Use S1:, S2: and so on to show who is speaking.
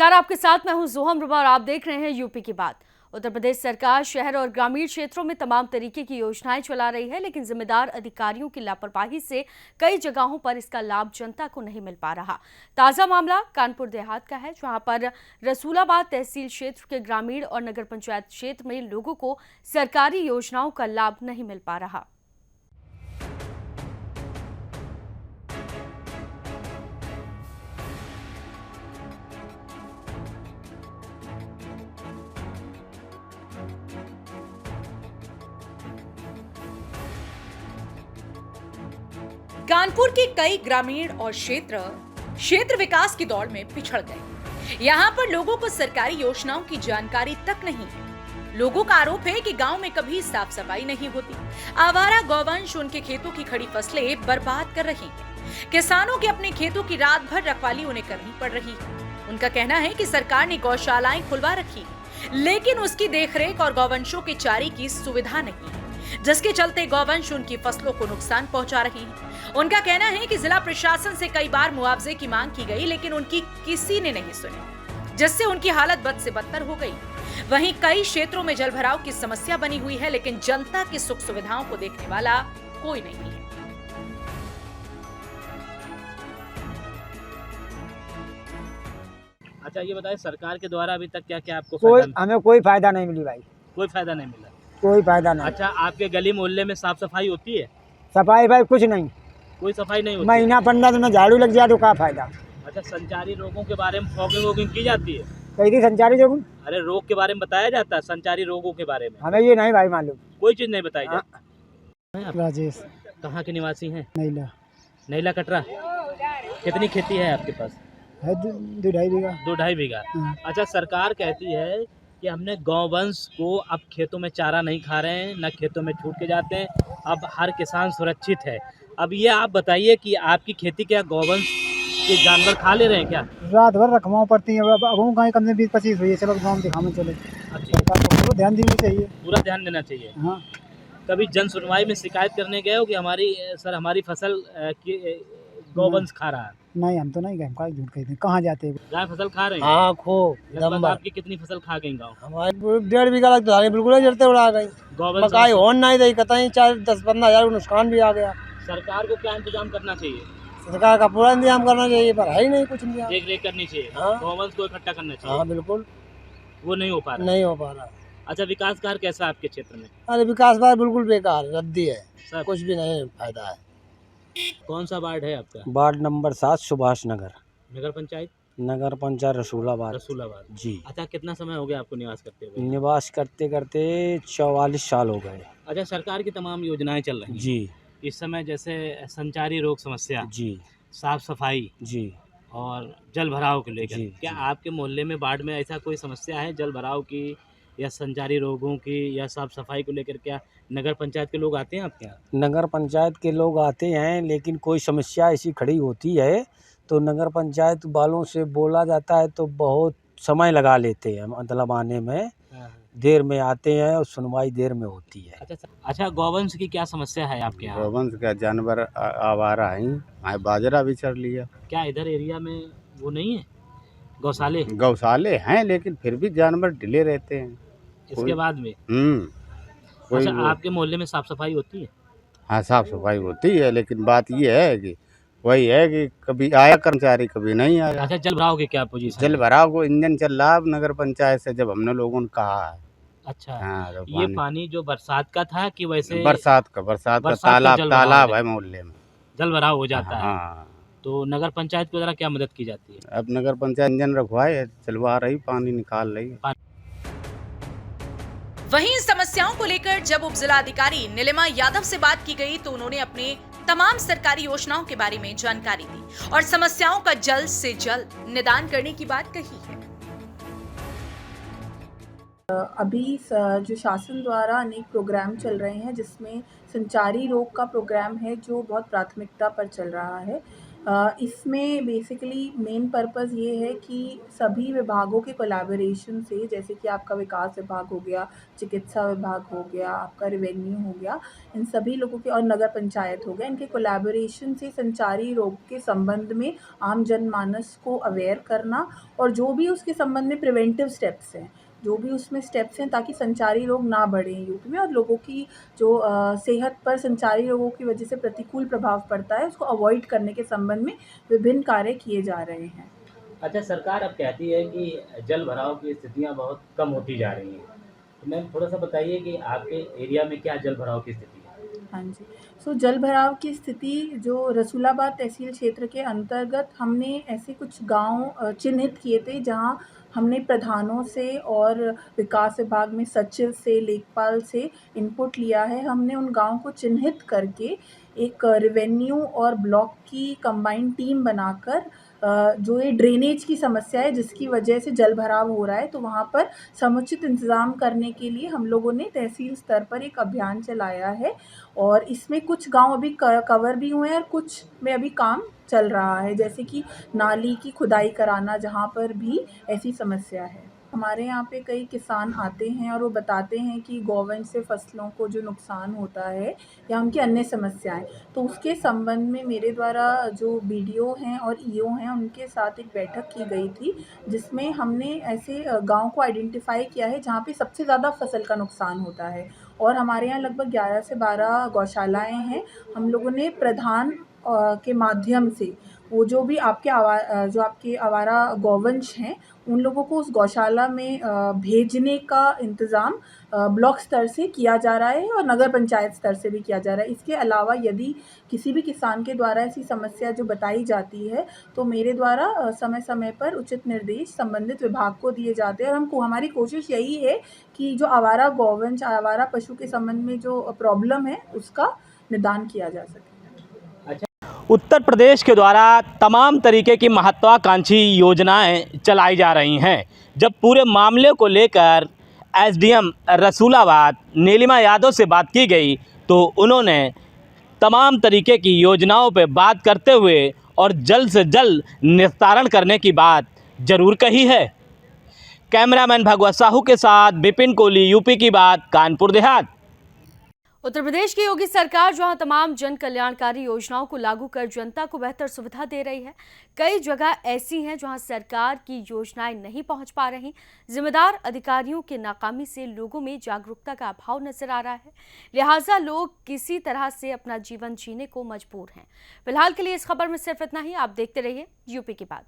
S1: नमस्कार, आपके साथ मैं हूं जोहम रुबा और आप देख रहे हैं यूपी की बात। उत्तर प्रदेश सरकार शहर और ग्रामीण क्षेत्रों में तमाम तरीके की योजनाएं चला रही है, लेकिन जिम्मेदार अधिकारियों की लापरवाही से कई जगहों पर इसका लाभ जनता को नहीं मिल पा रहा। ताजा मामला कानपुर देहात का है, जहां पर रसूलाबाद तहसील क्षेत्र के ग्रामीण और नगर पंचायत क्षेत्र में लोगों को सरकारी योजनाओं का लाभ नहीं मिल पा रहा।
S2: कानपुर के कई ग्रामीण और क्षेत्र विकास की दौड़ में पिछड़ गए। यहाँ पर लोगों को सरकारी योजनाओं की जानकारी तक नहीं है। लोगों का आरोप है कि गांव में कभी साफ सफाई नहीं होती। आवारा गौवंश उनके खेतों की खड़ी फसलें बर्बाद कर रही हैं। किसानों के अपने खेतों की रात भर रखवाली उन्हें करनी पड़ रही है। उनका कहना है कि सरकार ने गौशालाएं खुलवा रखी है, लेकिन उसकी देखरेख और गौवंशों के चारे की सुविधा नहीं है, जिसके चलते गौवंश उनकी फसलों को नुकसान पहुंचा रही है। उनका कहना है कि जिला प्रशासन से कई बार मुआवजे की मांग की गई, लेकिन उनकी किसी ने नहीं सुनी, जिससे उनकी हालत बद से बदतर हो गई। वहीं कई क्षेत्रों में जलभराव की समस्या बनी हुई है, लेकिन जनता की सुख सुविधाओं को देखने वाला कोई नहीं है।
S3: अच्छा, ये बताइए, सरकार के द्वारा अभी तक क्या क्या आपको
S4: हमें कोई फायदा नहीं मिली भाई,
S3: कोई फायदा नहीं मिला?
S4: कोई फायदा नहीं।
S3: अच्छा, आपके गली मोहल्ले में साफ सफाई होती है?
S4: सफाई भाई कुछ नहीं,
S3: कोई सफाई नहीं होती?
S4: महीना 15 दिन में झाड़ू लग जाए तो क्या फायदा।
S3: अच्छा, संचारी रोगों के बारे में फॉगिंग वॉगिंग की जाती है?
S4: कही थी संचारी जो
S3: अरे, रोग के बारे में बताया जाता है, संचारी रोगों के बारे में?
S4: हमें ये नहीं भाई मालूम,
S3: कोई चीज नहीं बताई जाती।
S4: राजेश
S3: कहाँ के निवासी हैं?
S4: नैला
S3: नैला कटरा। कितनी खेती है आपके पास?
S4: है 2-2.5 बीघा।
S3: 2-2.5 बीघा। अच्छा, सरकार कहती है कि हमने गौवंश को अब खेतों में चारा नहीं खा रहे हैं, न खेतों में छूट के जाते हैं, अब हर किसान सुरक्षित है। अब ये आप बताइए कि आपकी खेती क्या गौवंश के जानवर खा ले रहे हैं क्या?
S4: रात भर रखवाओं पड़ती है। अब गाय कम से 20-25 हुई है, चलो गाँव दिखाने चले। सरकार को पूरा ध्यान देना चाहिए,
S3: पूरा ध्यान देना चाहिए।
S4: हाँ।
S3: कभी जन सुनवाई में शिकायत करने गए हो कि हमारी फसल की गौवंश खा रहा है?
S4: नहीं, हम तो नहीं गए, हम झूठ कहते हैं। कहाँ जाते हैं?
S3: गाय फसल खा रहे हैं?
S4: हाँ, खो
S3: लगभग आपकी कितनी फसल खा गई गाँव?
S4: हमारे 1.5 बीघा लग तो बिल्कुल जड़ते उड़ा गई।
S3: गौवंश
S4: मकाई होन नहीं रही, कतई 10-15 हज़ार नुकसान भी आ गया।
S3: सरकार को क्या इंतजाम करना चाहिए?
S4: सरकार का पूरा इंतजाम करना चाहिए, पर है ही नहीं कुछ इंतजाम।
S3: देख रेख करनी चाहिए।
S4: हाँ।
S3: गौवंश को इकट्ठा करना चाहिए।
S4: हाँ बिल्कुल,
S3: वो नहीं हो पा रहा?
S4: नहीं हो पा रहा।
S3: अच्छा, विकास कार्य कैसा है आपके क्षेत्र में?
S4: अरे विकास बार बिल्कुल बेकार, रद्दी है,
S3: सब
S4: कुछ भी नहीं फायदा है।
S3: कौन सा वार्ड है आपका?
S4: वार्ड नंबर 7 सुभाष नगर,
S3: नगर पंचायत?
S4: नगर पंचायत रसूलाबाद
S3: रसूलाबाद
S4: जी।
S3: अच्छा, कितना समय हो गया आपको निवास करते हुए?
S4: निवास करते करते 44 साल हो गए
S3: अच्छा, सरकार की तमाम योजनाएं चल रही हैं
S4: जी।
S3: इस समय, जैसे संचारी रोग समस्या
S4: जी
S3: साफ सफाई
S4: जी
S3: और जल भराव को लेकर,
S4: जी,
S3: क्या
S4: जी।
S3: आपके मोहल्ले में वार्ड में ऐसा कोई समस्या है जल भराव की या संचारी रोगों की या साफ सफाई को लेकर? क्या नगर पंचायत के लोग आते हैं आपके यहाँ?
S4: नगर पंचायत के लोग आते हैं, लेकिन कोई समस्या ऐसी खड़ी होती है तो नगर पंचायत वालों से बोला जाता है तो बहुत समय लगा लेते हैं, मतलब आने में देर में आते हैं और सुनवाई देर में होती है।
S3: अच्छा, गौवंश की क्या समस्या है आपके यहाँ?
S5: गौवंश का जानवर आवारा है, आए बाजरा भी चढ़ लिया।
S3: क्या इधर एरिया में वो नहीं है गौशाले?
S5: गौशाले हैं, लेकिन फिर भी जानवर ढिले रहते हैं।
S3: इसके बाद में
S5: कोई
S3: अच्छा, आपके मोहल्ले में साफ सफाई होती है?
S5: हाँ, साफ सफाई होती है, लेकिन बात ये है कि वही है कि कभी आया कर्मचारी, कभी नहीं आया।
S3: अच्छा, जल भराव की क्या पोजीशन?
S5: जल भराव को इंजन चल रहा अब नगर पंचायत से, जब हमने लोगों ने कहा है।
S3: अच्छा,
S5: हाँ, तो
S3: ये पानी जो बरसात का था कि वैसे?
S5: बरसात का तालाब है मोहल्ले में,
S3: जल भराव हो जाता है।
S5: हाँ।
S3: तो नगर पंचायत के द्वारा क्या मदद की जाती है?
S5: अब नगर पंचायत इंजन रखवाए, चलवा रही, पानी निकाल रही।
S2: वहीं इन समस्याओं को लेकर जब उप जिलाधिकारी नीलिमा यादव से बात की गई तो उन्होंने अपने तमाम सरकारी योजनाओं के बारे में जानकारी दी और समस्याओं का जल्द से जल्द निदान करने की बात कही है।
S6: अभी जो शासन द्वारा अनेक प्रोग्राम चल रहे हैं, जिसमें संचारी रोग का प्रोग्राम है जो बहुत प्राथमिकता पर चल रहा है। इसमें बेसिकली मेन पर्पस ये है कि सभी विभागों के कोलैबोरेशन से, जैसे कि आपका विकास विभाग हो गया, चिकित्सा विभाग हो गया, आपका रेवेन्यू हो गया, इन सभी लोगों के, और नगर पंचायत हो गया, इनके कोलैबोरेशन से संचारी रोग के संबंध में आम जनमानस को अवेयर करना, और जो भी उसके संबंध में प्रिवेंटिव स्टेप्स हैं, जो भी उसमें स्टेप्स हैं, ताकि संचारी रोग ना बढ़ें यूपी में, और लोगों की जो सेहत पर संचारी रोगों की वजह से प्रतिकूल प्रभाव पड़ता है उसको अवॉइड करने के संबंध में विभिन्न कार्य किए जा रहे हैं।
S3: अच्छा, सरकार अब कहती है कि जल भराव की स्थितियाँ बहुत कम होती जा रही हैं। तो मैम थोड़ा सा बताइए कि आपके एरिया में क्या जल भराव की स्थिति है?
S6: हाँ जी। सो जल भराव की स्थिति जो रसूलाबाद तहसील क्षेत्र के अंतर्गत हमने ऐसे कुछ गांव चिन्हित किए थे, जहां हमने प्रधानों से और विकास विभाग में सचिव से, लेखपाल से इनपुट लिया है। हमने उन गाँव को चिन्हित करके एक रेवेन्यू और ब्लॉक की कंबाइंड टीम बनाकर जो ये ड्रेनेज की समस्या है जिसकी वजह से जल भराव हो रहा है, तो वहाँ पर समुचित इंतज़ाम करने के लिए हम लोगों ने तहसील स्तर पर एक अभियान चलाया है, और इसमें कुछ गांव अभी कवर भी हुए हैं और कुछ में अभी काम चल रहा है, जैसे कि नाली की खुदाई कराना, जहाँ पर भी ऐसी समस्या है। हमारे यहाँ पे कई किसान आते हैं और वो बताते हैं कि गौवंश से फसलों को जो नुकसान होता है या उनकी अन्य समस्याएं, तो उसके संबंध में मेरे द्वारा जो बीडीओ हैं और ईओ हैं उनके साथ एक बैठक की गई थी, जिसमें हमने ऐसे गांव को आइडेंटिफाई किया है जहाँ पे सबसे ज़्यादा फसल का नुकसान होता है, और हमारे यहाँ लगभग 11 से 12 गौशालाएँ हैं। हम लोगों ने प्रधान के माध्यम से वो जो भी आपके आवारा गौवंश हैं उन लोगों को उस गौशाला में भेजने का इंतज़ाम ब्लॉक स्तर से किया जा रहा है और नगर पंचायत स्तर से भी किया जा रहा है। इसके अलावा यदि किसी भी किसान के द्वारा ऐसी समस्या जो बताई जाती है, तो मेरे द्वारा समय समय पर उचित निर्देश संबंधित विभाग को दिए जाते हैं, और हमारी कोशिश यही है कि जो आवारा गौवंश, आवारा पशु के संबंध में जो प्रॉब्लम है उसका निदान किया जा सके।
S3: उत्तर प्रदेश के द्वारा तमाम तरीके की महत्वाकांक्षी योजनाएं चलाई जा रही हैं। जब पूरे मामले को लेकर एसडीएम रसूलाबाद नीलिमा यादव से बात की गई, तो उन्होंने तमाम तरीके की योजनाओं पर बात करते हुए और जल्द से जल्द निस्तारण करने की बात ज़रूर कही है। कैमरामैन भगवत साहू के साथ विपिन कोहली, यूपी की बात, कानपुर देहात।
S1: उत्तर प्रदेश की योगी सरकार जहां तमाम जन कल्याणकारी योजनाओं को लागू कर जनता को बेहतर सुविधा दे रही है, कई जगह ऐसी हैं जहां सरकार की योजनाएं नहीं पहुंच पा रही। जिम्मेदार अधिकारियों की नाकामी से लोगों में जागरूकता का अभाव नजर आ रहा है, लिहाजा लोग किसी तरह से अपना जीवन जीने को मजबूर हैं। फिलहाल के लिए इस खबर में सिर्फ इतना ही। आप देखते रहिए यूपी की बात।